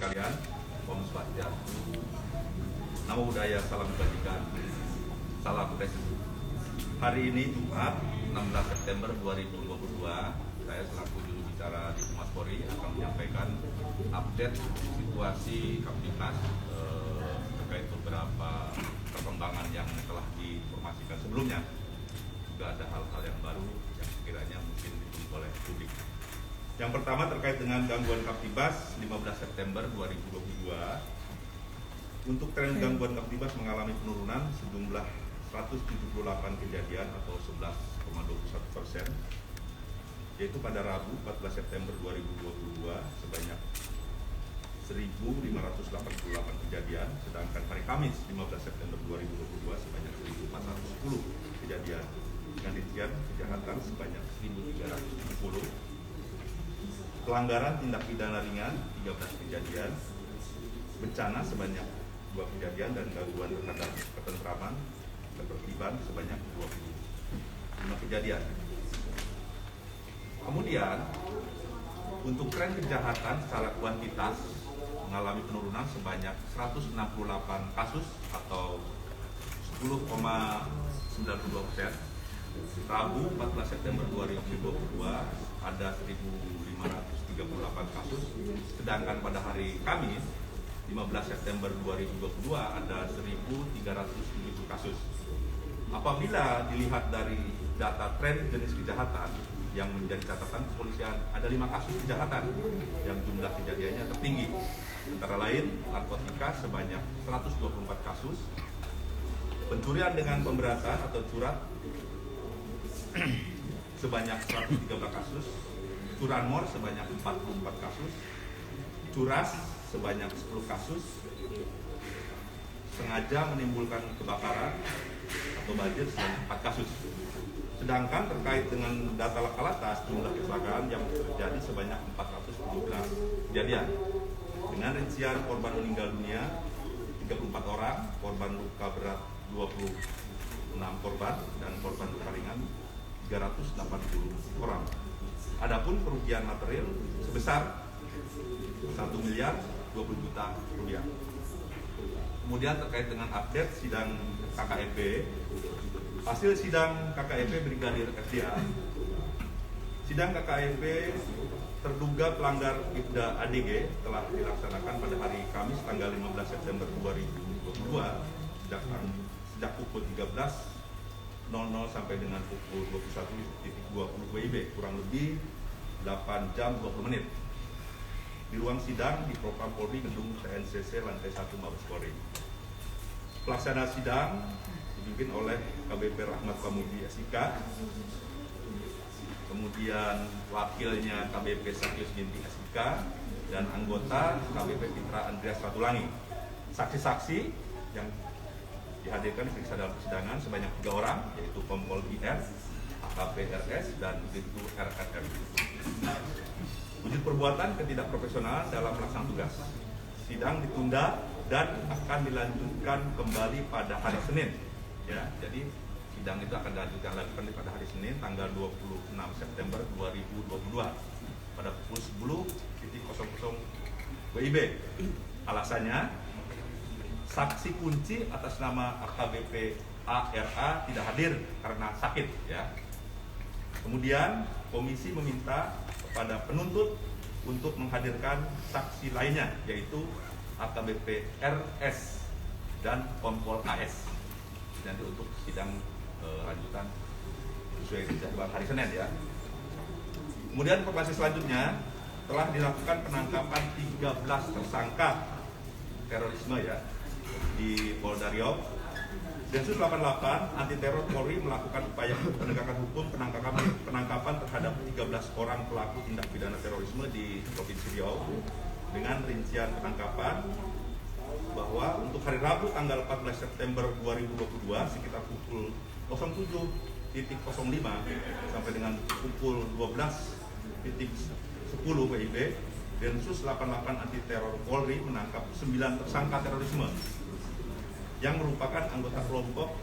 sekalian, Om Swastiastu, Namo Buddhaya, salam kebajikan, salam presiden. Hari ini Jumat 16 September 2022, saya selaku juru bicara di Humas Polri akan menyampaikan update situasi Kamtibmas terkait beberapa perkembangan yang telah diinformasikan sebelumnya. Juga ada hal-hal yang baru yang sekiranya mungkin ditunggu oleh publik. Yang pertama terkait dengan gangguan Kamtibmas 15 September 2022. Untuk tren gangguan Kamtibmas mengalami penurunan sejumlah 178 kejadian atau 11,21%, yaitu pada Rabu 14 September 2022 sebanyak 1.588 kejadian, sedangkan hari Kamis 15 September 2022 sebanyak 1.410 kejadian, dengan rincian kejahatan sebanyak 1.370. Pelanggaran tindak pidana ringan 13 kejadian, bencana sebanyak 2 kejadian, dan gangguan terhadap ketentraman ketertiban sebanyak 25 kejadian. Kemudian untuk tren kejahatan secara kuantitas mengalami penurunan sebanyak 168 kasus atau 10,92%. Rabu 14 September 2022 ada 1.538 kasus, sedangkan pada hari Kamis 15 September 2022 ada 1.307 kasus. Apabila dilihat dari data tren jenis kejahatan yang menjadi catatan kepolisian, ada 5 kasus kejahatan yang jumlah kejadiannya tertinggi, antara lain narkotika sebanyak 124 kasus, pencurian dengan pemberatan atau curat sebanyak 113 kasus, curanmor sebanyak 44 kasus, curas sebanyak 10 kasus, sengaja menimbulkan kebakaran atau banjir sebanyak 4 kasus. Sedangkan terkait dengan data laka-lantas, jumlah kecelakaan yang terjadi sebanyak 412 kejadian, dengan rincian korban meninggal dunia 34 orang, korban luka berat 26 korban, dan korban luka ringan 380 orang. Adapun kerugian material sebesar 1 miliar 20 juta rupiah. Kemudian terkait dengan update sidang KKEP, hasil sidang KKEP Brigadir FDA. Sidang KKEP terduga pelanggar Ibda ADG telah dilaksanakan pada hari Kamis tanggal 15 September 2022 sejak pukul 13.00 sampai dengan pukul 21.20 WIB, kurang lebih 8 jam 20 menit di ruang sidang di Propam Polri, Gedung TNCC lantai 1 Mabes Polri. Pelaksana sidang dipimpin oleh KBP Rahmat Pamudi SIK, kemudian wakilnya KBP Sakyus Ginting SIK, dan anggota KBP Fitra Andreas Ratulangi. Saksi-saksi yang dihadirkan diperiksa dalam persidangan sebanyak 3 orang, yaitu Kompol IR, AKP RS, dan Bribtu RRM. Wujud perbuatan ketidakprofesionalan dalam melaksanakan tugas. Sidang ditunda dan akan dilanjutkan kembali pada hari Senin. Ya, jadi sidang itu akan dilanjutkan lagi pada hari Senin tanggal 26 September 2022 pada pukul 10.00 WIB. Alasannya, saksi kunci atas nama AKBP ARA tidak hadir karena sakit. Ya. Kemudian komisi meminta kepada penuntut untuk menghadirkan saksi lainnya, yaitu AKBP RS dan Kompol AS. Nanti untuk sidang lanjutan sesuai jadwal hari Senin, ya. Kemudian informasi selanjutnya, telah dilakukan penangkapan 13 tersangka terorisme, ya, di Polda Riau. Densus 88 anti teror Polri melakukan upaya penegakan hukum penangkapan terhadap 13 orang pelaku tindak pidana terorisme di Provinsi Riau, dengan rincian penangkapan bahwa untuk hari Rabu tanggal 14 September 2022 sekitar pukul 07.05 sampai dengan pukul 12.10 WIB, Densus 88 anti teror Polri menangkap 9 tersangka terorisme yang merupakan anggota kelompok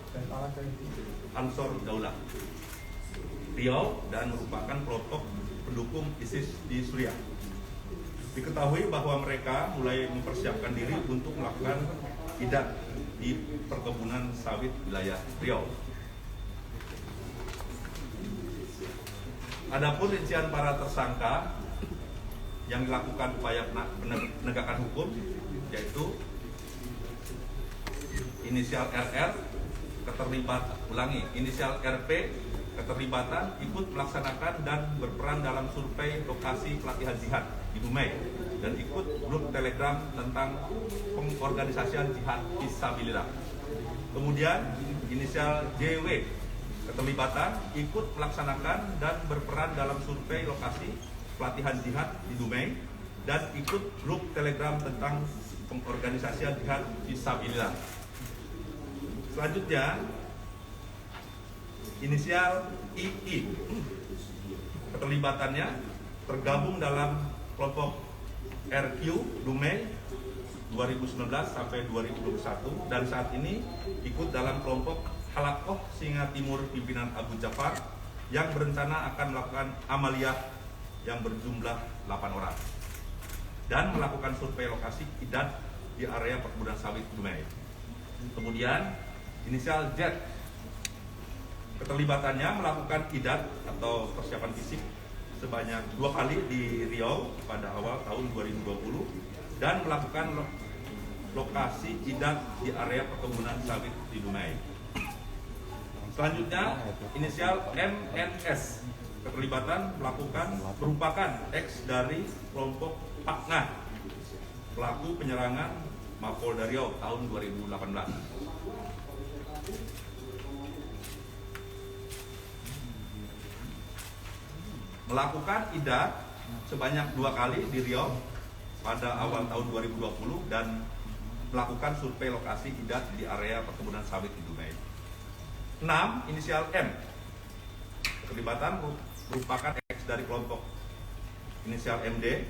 Ansor Daulah Riau dan merupakan kelompok pendukung ISIS di Suriah. Diketahui bahwa mereka mulai mempersiapkan diri untuk melakukan idat di perkebunan sawit wilayah Riau. Adapun rincian para tersangka yang dilakukan upaya penegakan hukum, yaitu inisial RR inisial RP keterlibatan ikut melaksanakan dan berperan dalam survei lokasi pelatihan jihad di Dumai dan ikut grup Telegram tentang pengorganisasian jihad fisabilillah. Kemudian inisial JW keterlibatan ikut melaksanakan dan berperan dalam survei lokasi pelatihan jihad di Dumai dan ikut grup Telegram tentang pengorganisasian jihad fisabilillah. Selanjutnya inisial II keterlibatannya tergabung dalam kelompok RQ Dumai 2019 sampai 2021 dan saat ini ikut dalam kelompok Halakoh Singa Timur pimpinan Abu Jafar yang berencana akan melakukan amaliyah yang berjumlah 8 orang dan melakukan survei lokasi idat di area perkebunan sawit Dumai. Kemudian inisial Z keterlibatannya melakukan idat atau persiapan fisik sebanyak 2 kali di Riau pada awal tahun 2020 dan melakukan lokasi idat di area perkebunan sawit di Dumai. Selanjutnya inisial MNS keterlibatan merupakan X dari kelompok Paknah pelaku penyerangan Mapolda Riau tahun 2018. Melakukan idat sebanyak 2 kali di Riau pada awal tahun 2020 dan melakukan survei lokasi idat di area perkebunan sawit di Dumai. 6. Inisial M keterlibatan merupakan X dari kelompok inisial MD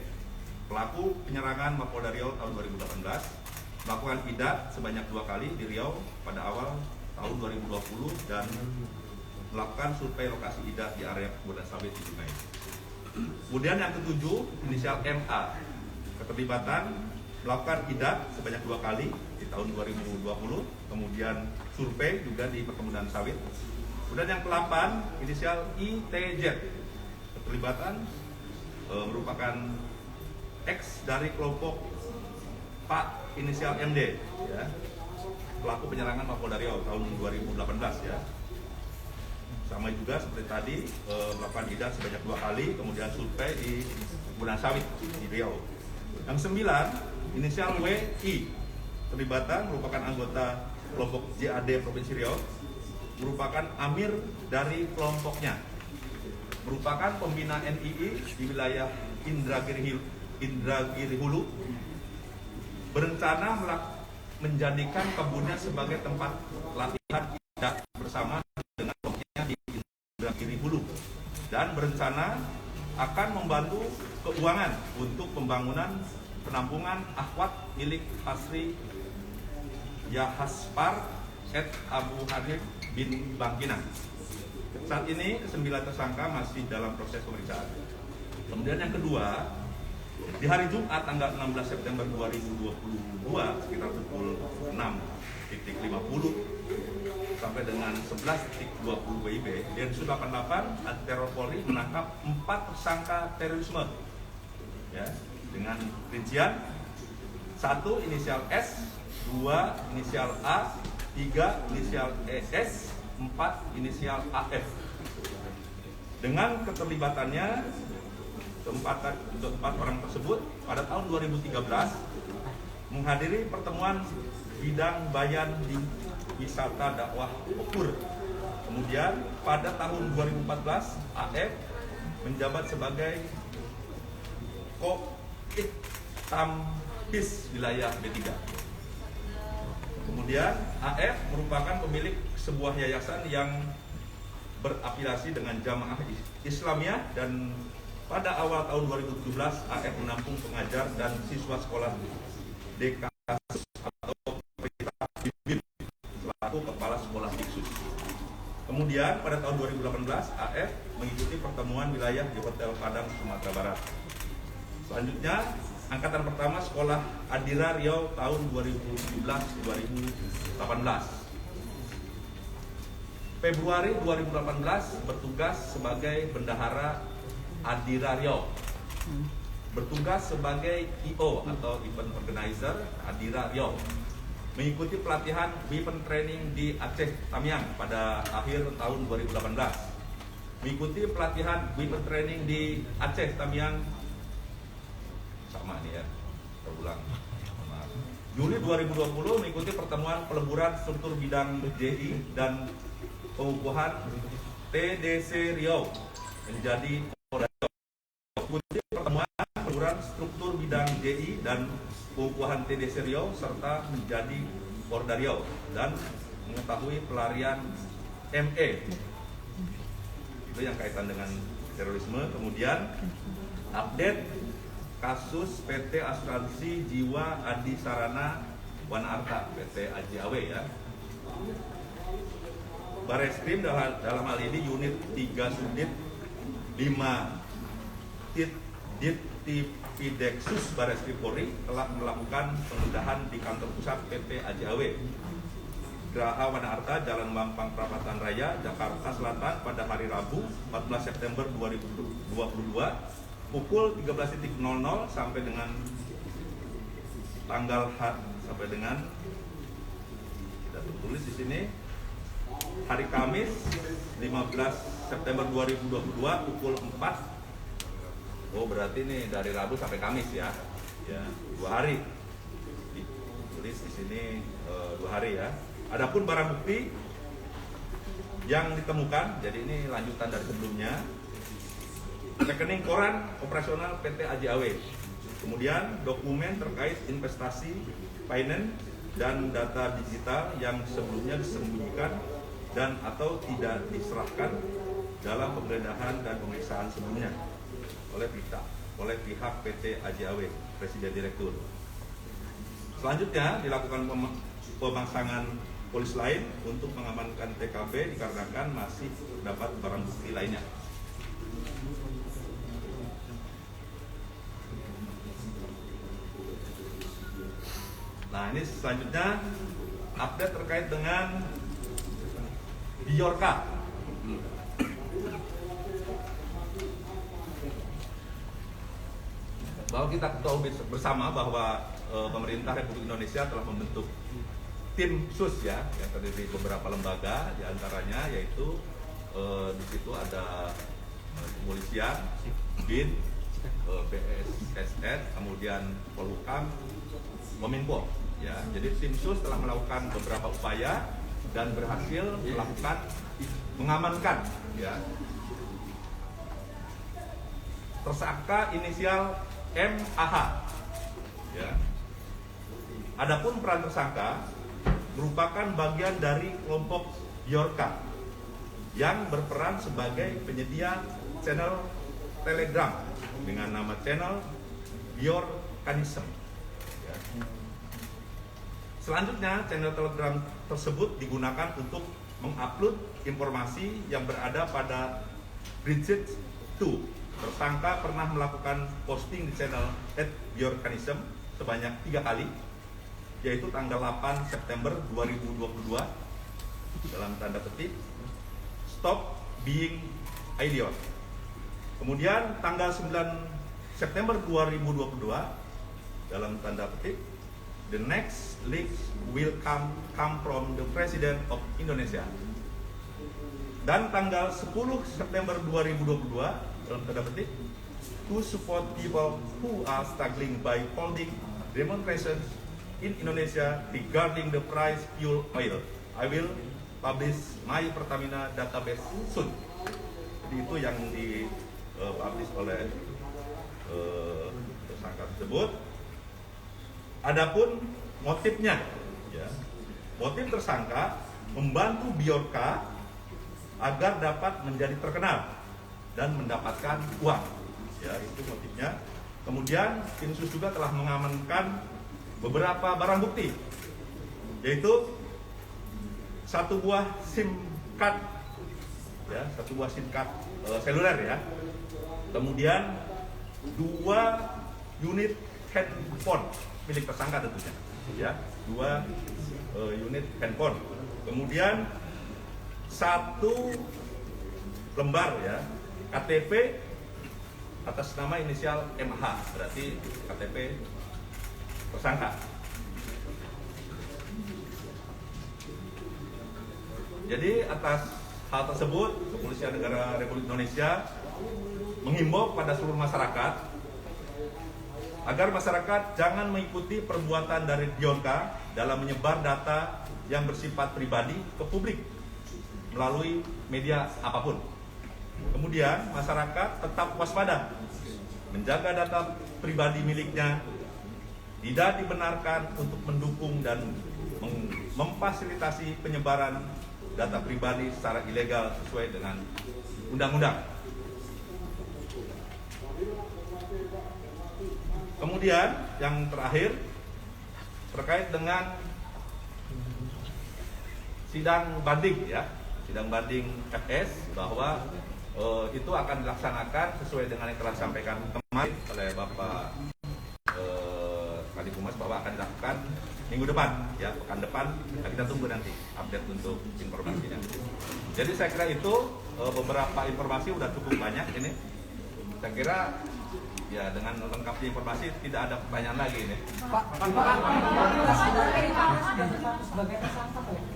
pelaku penyerangan Mapolda Riau tahun 2018, melakukan idat sebanyak 2 kali di Riau pada awal tahun 2020 dan melakukan survei lokasi idat di area perkebunan sawit di Dumai. Kemudian yang ke-7 inisial MA keterlibatan melakukan idat sebanyak 2 kali di tahun 2020, kemudian survei juga di perkebunan sawit. Kemudian yang ke-8 inisial ITJ keterlibatan merupakan X dari kelompok Pak inisial MD ya, pelaku penyerangan Mapolda Riau tahun 2018 ya. Sama juga seperti tadi melakukan idat sebanyak 2 kali, kemudian survei di perkebunan sawit di Riau. Yang 9 inisial WI terlibatan merupakan anggota kelompok JAD Provinsi Riau, merupakan amir dari kelompoknya, merupakan pembina NII di wilayah Indragiri Hulu, berencana menjadikan kebunnya sebagai tempat latihan idat bersama dengan kelompoknya di Indragiri Hulu dan berencana akan membantu keuangan untuk pembangunan penampungan akhwat milik Hasri Yahaspar Abu Hanif bin Bangkinang. Saat ini ke-9 tersangka masih dalam proses pemeriksaan. Kemudian yang kedua, di hari Jumat tanggal 16 September 2022 sekitar pukul 6.50 sampai dengan 11.20 WIB, Densus 88 Anti Teror Polri menangkap 4 tersangka terorisme ya, dengan rincian 1 inisial S, 2 inisial A, 3 inisial ES, 4 inisial AF. Dengan keterlibatannya keempat orang tersebut pada tahun 2013 menghadiri pertemuan bidang bayan di wisata dakwah Ukur. Kemudian pada tahun 2014 AF menjabat sebagai Tampis wilayah B3. Kemudian AF merupakan pemilik sebuah yayasan yang berafiliasi dengan Jamaah Islamiyah dan pada awal tahun 2017 AF menampung pengajar dan siswa sekolah DKASUS atau Perintah Bibir selaku kepala sekolah Diksus. Kemudian pada tahun 2018 AF mengikuti pertemuan wilayah di Hotel Padang, Sumatera Barat. Selanjutnya angkatan pertama Sekolah Adira Riau tahun 2017-2018. Februari 2018 bertugas sebagai bendahara Adira Riau. Bertugas sebagai IO atau Event Organizer Adira Riau. Mengikuti pelatihan Weapon Training di Aceh Tamiang pada akhir tahun 2018. Mengikuti pelatihan Weapon Training di Aceh Tamiang sama nih ya, terulang. Juli 2020 mengikuti pertemuan peleburan struktur bidang JI dan pengukuhan TDC Riau menjadi Polda Riau. Mengikuti pertemuan peleburan struktur bidang JI dan pengukuhan TDC Riau serta menjadi Polda Riau dan mengetahui pelarian ME. Itu yang kaitan dengan terorisme. Kemudian update kasus PT Asuransi Jiwa Adi Sarana Wana Arta PT AJAW ya. Bareskrim dalam hal ini unit 3 Sudit 5 Ditpideksus Bareskrim Polri telah melakukan penggeledahan di kantor pusat PT AJAW Geraha Wana Arta, Jalan Mampang Perapatan Raya, Jakarta Selatan pada hari Rabu 14 September 2022 pukul 13.00 sampai dengan tanggal sampai dengan tidak tertulis di sini hari Kamis 15 September 2022 pukul 4. Oh berarti ini dari Rabu sampai Kamis ya, 2 hari. Ditulis di sini 2 hari ya. Adapun barang bukti yang ditemukan, jadi ini lanjutan dari sebelumnya. Rekening koran operasional PT AJAW, kemudian dokumen terkait investasi, finance, dan data digital yang sebelumnya disembunyikan dan atau tidak diserahkan dalam penggeledahan dan pemeriksaan sebelumnya oleh pihak PT AJAW, Presiden Direktur. Selanjutnya dilakukan pemangsangan polis lain untuk mengamankan TKP dikarenakan masih terdapat barang bukti lainnya. Nah ini selanjutnya update terkait dengan Biorka. Bahwa kita ketahui bersama bahwa pemerintah Republik Indonesia telah membentuk tim sus ya, yang terdiri dari beberapa lembaga, diantaranya yaitu di situ ada kepolisian, BIN, BSSN, kemudian Polhukam, Kominfo. Ya, jadi tim sus telah melakukan beberapa upaya dan berhasil mengamankan ya tersangka inisial MAH. Ya. Adapun peran tersangka merupakan bagian dari kelompok Biorka yang berperan sebagai penyedia channel Telegram dengan nama channel Biorkanism. Ya. Selanjutnya, channel Telegram tersebut digunakan untuk mengupload informasi yang berada pada Bridget 2. Tersangka pernah melakukan posting di channel @Biorkanism sebanyak 3 kali, yaitu tanggal 8 September 2022 dalam tanda petik Stop Being Idiot. Kemudian tanggal 9 September 2022 dalam tanda petik The next leaks will come from the President of Indonesia. Dan tanggal 10 September 2022 dalam tanda petik to support people who are struggling by holding demonstrations in Indonesia regarding the price fuel oil. I will publish my Pertamina database soon. Jadi itu yang dipublish oleh tersangka tersebut. Adapun motifnya, ya, motif tersangka membantu Biorka agar dapat menjadi terkenal dan mendapatkan uang. Ya, itu motifnya. Kemudian tim sus juga telah mengamankan beberapa barang bukti, yaitu satu buah SIM card, ya, satu buah SIM card seluler ya. Kemudian 2 unit handphone milik tersangka tentunya, ya, 2 unit handphone. Kemudian 1 lembar ya KTP atas nama inisial MH, berarti KTP tersangka. Jadi atas hal tersebut, Kepolisian Negara Republik Indonesia menghimbau pada seluruh masyarakat agar masyarakat jangan mengikuti perbuatan dari Dionka dalam menyebar data yang bersifat pribadi ke publik melalui media apapun. Kemudian masyarakat tetap waspada, menjaga data pribadi miliknya, tidak dibenarkan untuk mendukung dan memfasilitasi penyebaran data pribadi secara ilegal sesuai dengan undang-undang. Kemudian yang terakhir terkait dengan sidang banding ya, sidang banding FS, bahwa itu akan dilaksanakan sesuai dengan yang telah disampaikan kemarin oleh Bapak Kadif Humas bahwa akan dilakukan minggu depan ya, pekan depan. Nah, kita tunggu nanti update untuk informasinya. Jadi saya kira itu beberapa informasi udah cukup banyak ini. Saya kira ya dengan lengkapnya informasi tidak ada pertanyaan lagi ini.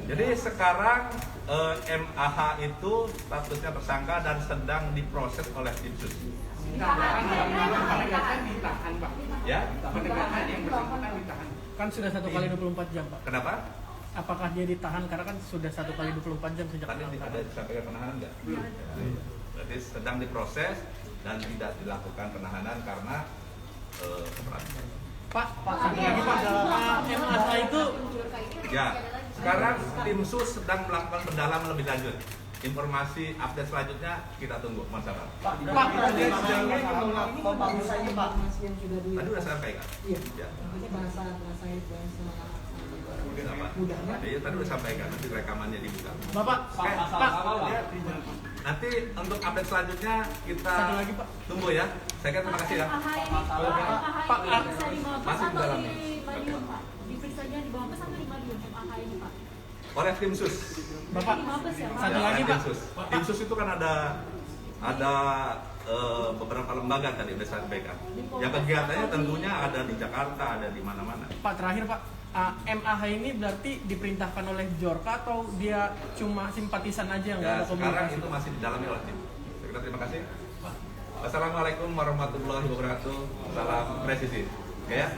Jadi sekarang MAH itu statusnya tersangka dan sedang diproses oleh tim sus. Ditahan, Pak. Ya? Penegakan yang bersangkutan ditahan. Kan sudah 1 kali 24 jam, Pak. Kenapa? Apakah dia ditahan karena kan sudah 1 kali 24 jam sejak Tadi ada disampaikan penahanan nggak? Berarti sedang diproses dan tidak dilakukan penahanan karena keberatan. Pak, satu lagi Pak, MAH itu Ya, sekarang tim sus sedang melakukan pendalaman lebih lanjut. Informasi update selanjutnya kita tunggu, Mas Abang. Pak, Tadi Tadi udah sampaikan. Iya. Ya. Bahasa Mudahnya. Iya, tadi udah sampaikan. Nanti rekamannya dibuka. Bapak, Pak, Nanti untuk update selanjutnya kita satu lagi Pak. tunggu ya. Saya kira terima kasih ya. Pak, masih di dalam. Diperiksanya di bawah sampai 5 Madiun MAH ini Pak. Oleh tim sus. Bapak, satu lagi tim Pak. sus. Tim sus itu kan ada beberapa lembaga tadi sudah sampaikan. Yang kegiatannya tentunya ada di Jakarta, ada di mana-mana. Pak, terakhir Pak, MAH ini berarti diperintahkan oleh Jorka atau dia cuma simpatisan aja yang Ya, nggak ada sekarang komunikasi? itu masih didalami oleh tim. Saya kira terima kasih. Wassalamualaikum warahmatullahi wabarakatuh. Salam presisi. Oke ya.